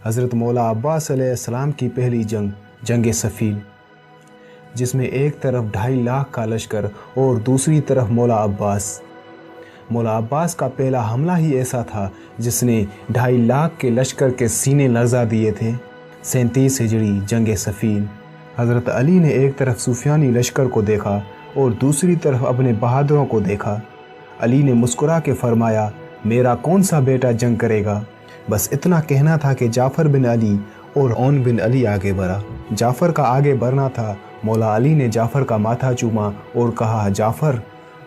हज़रत मौला अब्बास अलैहिस्सलाम की पहली जंग सफ़ीन, जिसमें एक तरफ 2.5 लाख का लश्कर और दूसरी तरफ मौला अब्बास का पहला हमला ही ऐसा था जिसने 2.5 लाख के लश्कर के सीने लर्जा दिए थे। 37 हिजरी जंग सफ़ीन। हज़रत अली ने एक तरफ सुफियानी लश्कर को देखा और दूसरी तरफ अपने बहादुरों को देखा। अली ने मुस्कुरा के फरमाया, मेरा कौन सा बेटा जंग करेगा। बस इतना कहना था कि जाफ़र बिन अली और ओन बिन अली आगे बढ़ा। जाफ़र का आगे बढ़ना था। मौला अली ने जाफ़र का माथा चूमा और कहा, जाफ़र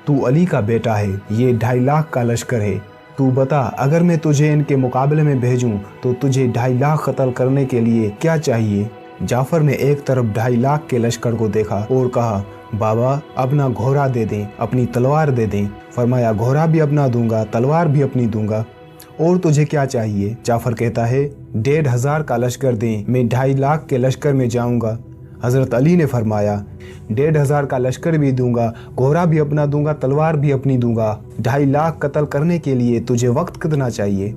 तू अली का बेटा है, ये 2.5 लाख का लश्कर है, तू बता अगर मैं तुझे इनके मुकाबले में भेजूं तो तुझे 2.5 लाख कत्ल करने के लिए क्या चाहिए। जाफ़र ने एक तरफ 2.5 लाख के लश्कर को देखा और कहा, बाबा अपना घोड़ा दे दें, अपनी तलवार दे दें। फरमाया, घोड़ा भी अपना दूंगा, तलवार भी अपनी दूंगा, और तुझे क्या चाहिए। जाफ़र कहता है, 1,500 का लश्कर दें, मैं 2.5 लाख के लश्कर में जाऊंगा। हज़रत अली ने फरमाया, 1,500 का लश्कर भी दूंगा, घोड़ा भी अपना दूंगा, तलवार भी अपनी दूंगा। 2.5 लाख कत्ल करने के लिए तुझे वक्त कितना चाहिए।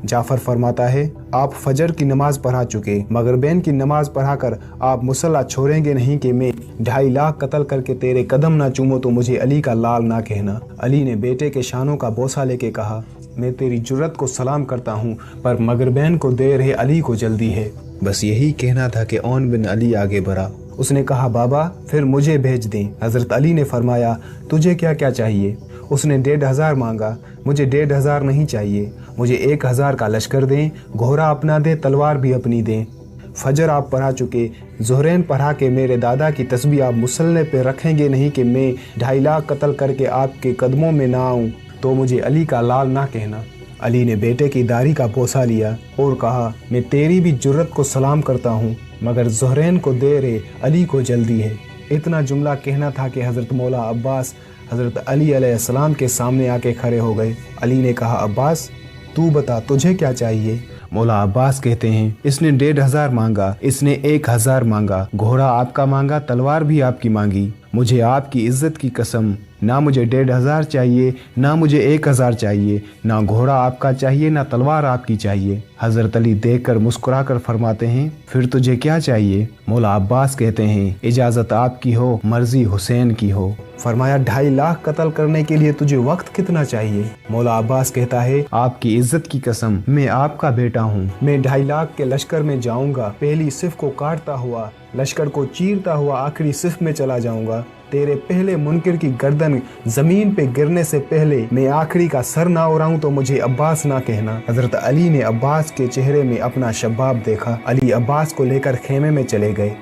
जाफ़र फरमाता है, आप फजर की नमाज पढ़ा चुके, मगरिबैन की नमाज पढ़ाकर आप मुसल्ला छोड़ेंगे नहीं कि मैं 2.5 लाख कत्ल करके तेरे कदम ना चूमूं तो मुझे अली का लाल ना कहना। अली ने बेटे के शानों का बोसा लेके कहा, मैं तेरी जुर्रत को सलाम करता हूँ, पर मगरिबैन को देर है, अली को जल्दी है। बस यही कहना था कि ओन बिन अली आगे बढ़ा। उसने कहा, बाबा फिर मुझे भेज दें। हज़रत अली ने फरमाया, तुझे क्या क्या चाहिए। उसने 1,500 मांगा। मुझे 1,500 नहीं चाहिए, मुझे 1,000 का लश्कर दें, घोड़ा अपना दें, तलवार भी अपनी दें। फजर आप पढ़ा चुके, ज़ोहरैन पढ़ा के मेरे दादा की तस्बीह आप मुसल्ले पे रखेंगे नहीं कि मैं 2.5 लाख कत्ल करके आपके कदमों में ना आऊँ तो मुझे अली का लाल ना कहना। अली ने बेटे की दाढ़ी का बोसा लिया और कहा, मैं तेरी भी जुर्रत को सलाम करता हूँ, मगर ज़ोहरैन को देर है, अली को जल्दी है। इतना जुमला कहना था कि हज़रत मौला अब्बास हज़रत अली अलैहिस्सलाम के सामने आके खड़े हो गए। अली ने कहा, अब्बास तू बता तुझे क्या चाहिए। मौला अब्बास कहते हैं, इसने 1,500 मांगा, इसने 1,000 मांगा, घोड़ा आपका मांगा, तलवार भी आपकी मांगी। मुझे आपकी इज्जत की कसम, ना मुझे 1,500 चाहिए, ना मुझे 1,000 चाहिए, ना घोड़ा आपका चाहिए, ना तलवार आपकी चाहिए। हज़रत अली देखकर मुस्कुरा कर फरमाते हैं, फिर तुझे क्या चाहिए। मौला अब्बास कहते हैं, इजाज़त आपकी हो, मर्जी हुसैन की हो। फरमाया, 2.5 लाख कत्ल करने के लिए तुझे वक्त कितना चाहिए। मौला अब्बास कहता है, आपकी इज्जत की कसम, मैं आपका बेटा हूँ, मैं 2.5 लाख के लश्कर में जाऊंगा, पहली सिफ को काटता हुआ, लश्कर को चीरता हुआ आखिरी सिफ में चला जाऊंगा। तेरे पहले मुनकिर की गर्दन जमीन पे गिरने से पहले मैं आखिरी का सर ना उड़ाऊं तो मुझे अब्बास ना कहना। हज़रत अली ने अब्बास के चेहरे में अपना शबाब देखा। अली अब्बास को लेकर खेमे में चले गए।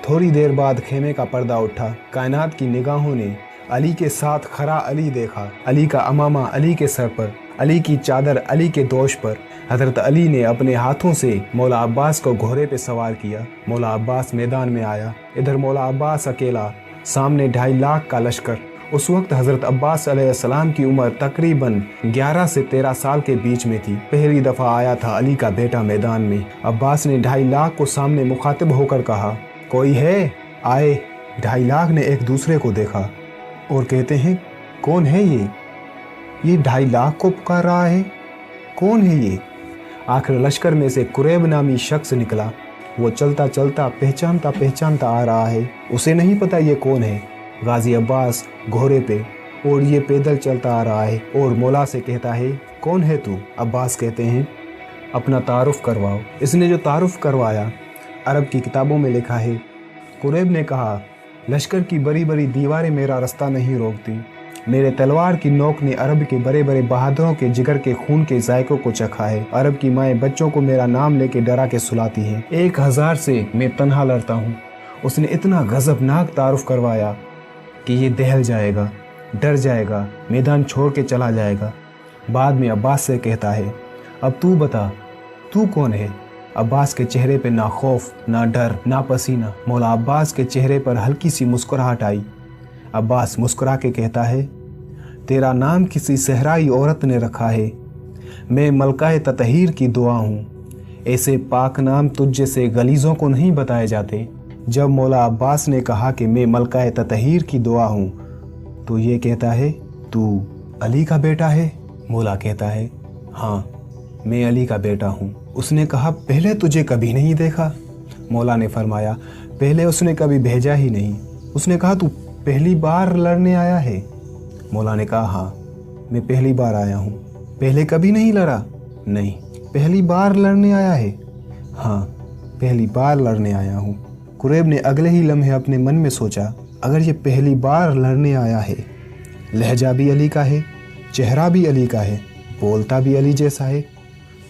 थोड़ी देर बाद खेमे का पर्दा उठा। कायनात की निगाहों ने अली के साथ खड़ा अली देखा। अली का अमामा अली के सर पर, अली की चादर अली के दोष पर। हज़रत अली ने अपने हाथों से मौला अब्बास को घोड़े पे सवार किया। मौला अब्बास मैदान में आया। इधर मौला अब्बास अकेला, सामने 2.5 लाख का लश्कर। उस वक्त हज़रत अब्बास अलैहिस्सलाम की उम्र तकरीबन 11 से 13 साल के बीच में थी। पहली दफ़ा आया था अली का बेटा मैदान में। अब्बास ने 2.5 लाख को सामने मुखातिब होकर कहा, कोई है, आए। 2.5 लाख ने एक दूसरे को देखा और कहते हैं, कौन है ये 2.5 लाख को पुकार रहा है, कौन है ये। आखिर लश्कर में से कुरैब नामी शख्स निकला। वो चलता चलता पहचानता आ रहा है। उसे नहीं पता ये कौन है। गाजी अब्बास घोड़े पे और ये पैदल चलता आ रहा है और मौला से कहता है, कौन है तू। अब्बास कहते हैं, अपना तारुफ करवाओ। इसने जो तारुफ करवाया, अरब की किताबों में लिखा है, कुरैब ने कहा, लश्कर की बड़ी बड़ी दीवारें मेरा रास्ता नहीं रोकती। मेरे तलवार की नोक ने अरब के बड़े बड़े बहादुरों के जिगर के खून के जायकों को चखा है। अरब की माएँ बच्चों को मेरा नाम लेके डरा के सुलाती हैं। 1,000 से मैं तन्हा लड़ता हूँ। उसने इतना गजबनाक तारुफ करवाया कि ये दहल जाएगा, डर जाएगा, मैदान छोड़ के चला जाएगा। बाद में अब्बास से कहता है, अब तू बता, तू कौन है। अब्बास के चेहरे पे ना खौफ, ना डर, ना पसीना। मौला अब्बास के चेहरे पर हल्की सी मुस्कुराहट आई। अब्बास मुस्कुरा के कहता है, तेरा नाम किसी सहराई औरत ने रखा है। मैं मलकाए ततहीर की दुआ हूँ। ऐसे पाक नाम तुझ जैसे गलीज़ों को नहीं बताए जाते। जब मौला अब्बास ने कहा कि मैं मलकाए ततहीर की दुआ हूँ, तो ये कहता है, तू अली का बेटा है। मौला कहता है, हाँ मैं अली का बेटा हूँ। उसने कहा, पहले तुझे कभी नहीं देखा। मौला ने फरमाया, पहले उसने कभी भेजा ही नहीं। उसने कहा, तू पहली बार लड़ने आया है? मौला ने कहा, हाँ मैं पहली बार आया हूँ। पहले कभी नहीं लड़ा? नहीं। पहली बार लड़ने आया है? हाँ पहली बार लड़ने आया हूँ। कुरैब ने अगले ही लम्हे अपने मन में सोचा, अगर ये पहली बार लड़ने आया है, लहजा भी अली का है, चेहरा भी अली का है, बोलता भी अली जैसा है,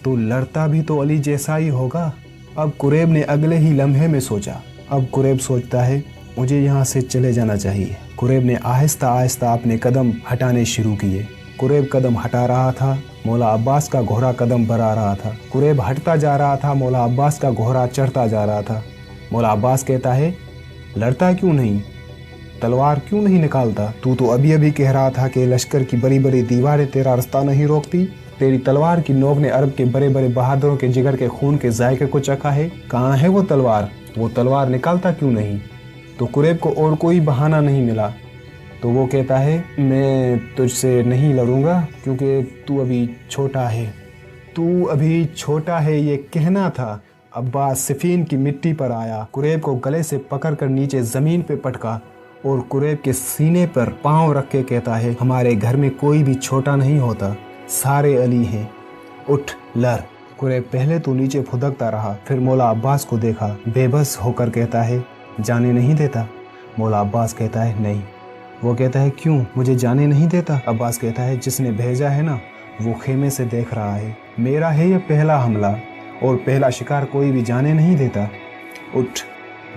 तो लड़ता भी तो अली जैसा ही होगा। अब कुरैब ने अगले ही लम्हे में सोचा। अब कुरैब सोचता है, मुझे यहाँ से चले जाना चाहिए। कुरैब ने आहिस्ता आहिस्ता अपने कदम हटाने शुरू किए। कुरैब कदम हटा रहा था, मौला अब्बास का घोड़ा कदम बढ़ा रहा था। कुरैब हटता जा रहा था, मौला अब्बास का घोड़ा चढ़ता जा रहा था। मौला अब्बास कहता है, लड़ता क्यों नहीं, तलवार क्यों नहीं निकालता? तू तो अभी अभी कह रहा था कि लश्कर की बड़ी बड़ी दीवारें तेरा रास्ता नहीं रोकती। तेरी तलवार की नोक ने अरब के बड़े बड़े बहादुरों के जिगर के खून के जायके को चखा है। कहाँ है वो तलवार? वो तलवार निकालता क्यों नहीं? तो कुरैब को और कोई बहाना नहीं मिला, तो वो कहता है, मैं तुझसे नहीं लड़ूंगा क्योंकि तू अभी छोटा है। तू अभी छोटा है, ये कहना था। अब्बास सफीन की मिट्टी पर आया, कुरैब को गले से पकड़कर नीचे ज़मीन पे पटका और कुरैब के सीने पर पाँव रख के कहता है, हमारे घर में कोई भी छोटा नहीं होता, सारे अली हैं, उठ लड़। कुरैब पहले तो नीचे फुदकता रहा, फिर मौला अब्बास को देखा, बेबस होकर कहता है, जाने नहीं देता? मौला अब्बास कहता है, नहीं। वो कहता है, क्यों मुझे जाने नहीं देता? अब्बास कहता है, जिसने भेजा है ना, वो खेमे से देख रहा है। मेरा है ये पहला हमला और पहला शिकार कोई भी जाने नहीं देता। उठ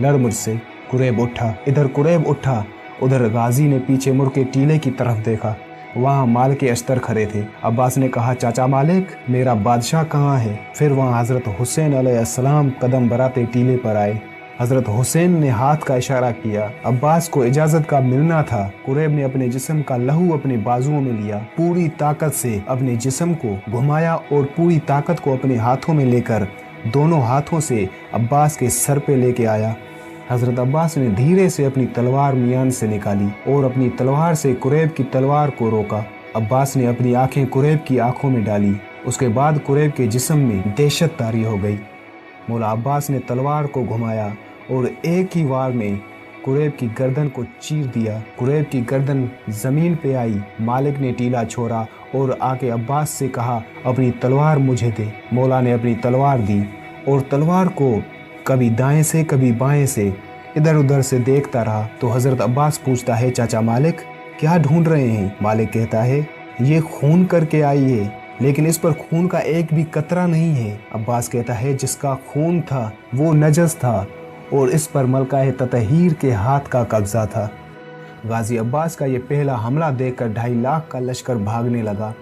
लड़ मुझसे। कुरैब उठा। इधर कुरैब उठा, उधर गाजी ने पीछे मुड़ के टीले की तरफ देखा। वहाँ मालिक अस्तर खड़े थे। अब्बास ने कहा, चाचा मालिक, मेरा बादशाह कहाँ है? फिर वहाँ हज़रत हुसैन अलैहिस्सलाम कदम बढ़ाते टीले पर आए। हज़रत हुसैन ने हाथ का इशारा किया। अब्बास को इजाज़त का मिलना था। कुरैब ने अपने जिस्म का लहू अपने बाजुओं में लिया, पूरी ताकत से अपने जिस्म को घुमाया और पूरी ताकत को अपने हाथों में लेकर दोनों हाथों से अब्बास के सर पे लेके आया। हज़रत अब्बास ने धीरे से अपनी तलवार मियान से निकाली और अपनी तलवार से कुरैब की तलवार को रोका। अब्बास ने अपनी आंखें कुरैब की आंखों में डाली। उसके बाद कुरैब के जिस्म में दहशत तारी हो गई। मौला अब्बास ने तलवार को घुमाया और एक ही वार में कुरैब की गर्दन को चीर दिया। कुरैब की गर्दन ज़मीन पे आई। मालिक ने टीला छोड़ा और आके अब्बास से कहा, अपनी तलवार मुझे दे। मौला ने अपनी तलवार दी और तलवार को कभी दाएं से कभी बाएं से इधर उधर से देखता रहा। तो हज़रत अब्बास पूछता है, चाचा मालिक क्या ढूंढ रहे हैं? मालिक कहता है, ये खून करके आई है, लेकिन इस पर खून का एक भी कतरा नहीं है। अब्बास कहता है, जिसका खून था वो नजस था और इस पर मलका ततहीर के हाथ का कब्जा था। गाजी अब्बास का ये पहला हमला देखकर 2.5 लाख का लश्कर भागने लगा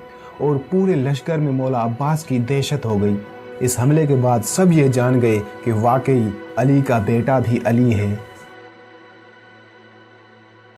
और पूरे लश्कर में मौला अब्बास की दहशत हो गई। इस हमले के बाद सब ये जान गए कि वाकई अली का बेटा भी अली है।